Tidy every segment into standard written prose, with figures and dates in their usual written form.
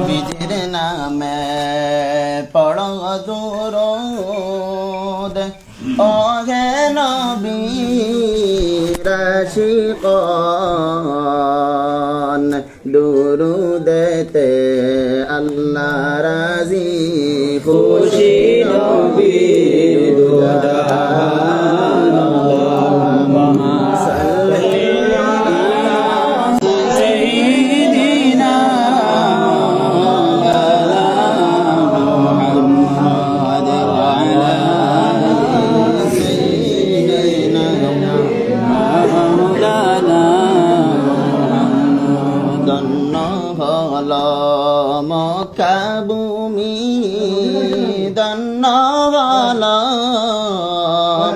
বিজির নামে পড়ো দুরূদ ওহে নবীর আশিকান দুরূদেতে আল্লাহ রাজি খুশি নবীর দুরূদ আল্লাহুম্মা সাল্লি মক্কা ভূমি ধন্য হলো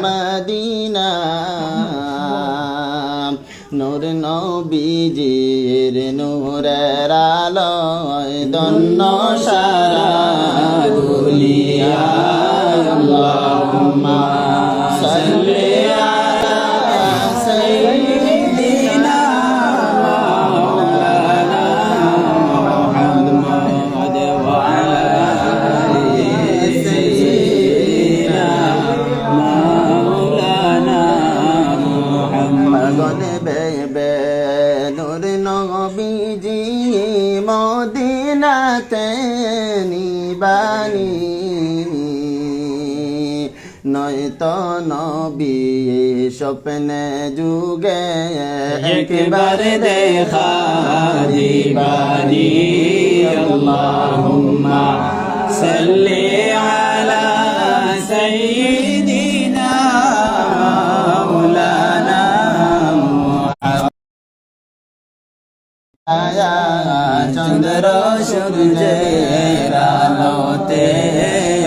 মদিনা নূর নবীজির নূরের আলোয় ধন্য সারা দুনিয়া আল্লাহুম্মা সাল্লি আলা সাইয়্যিদিনা নূর নবীজি মদিনাতে নিবানি নয়তো নবী স্বপ্নে যুগে একবার দেখা দিবানি আল্লাহুম্মা সাল্লি আলা সাইয়্যিদিনা মাওলানা চন্দ্র সূর্যের আলোতে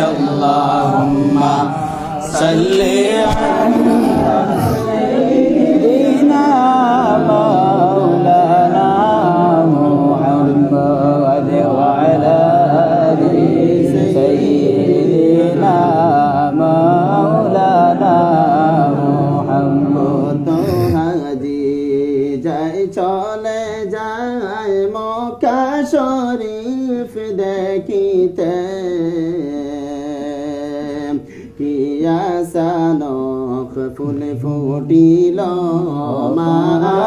আল্লাহুম্মা সাল্লি আলা সাইয়্যিদিনা মাওলানা মুহাম্মদ ওয়া আলা আলি সাইয়্যিদিনা মাওলানা মুহাম্মদ হাজি যাই চলে যায় মক্কা শরীফ দেখিতে কি আসানক ফুল ফুটিল মা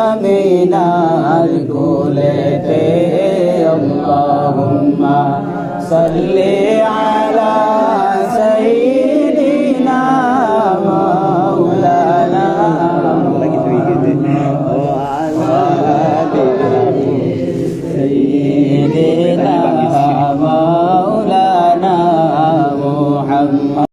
আমিনার কোলেতে আল্লাহুম্মা সাল্লি আলা সাইয়্যিদিনা মাওলানা سيدنا مولانا محمد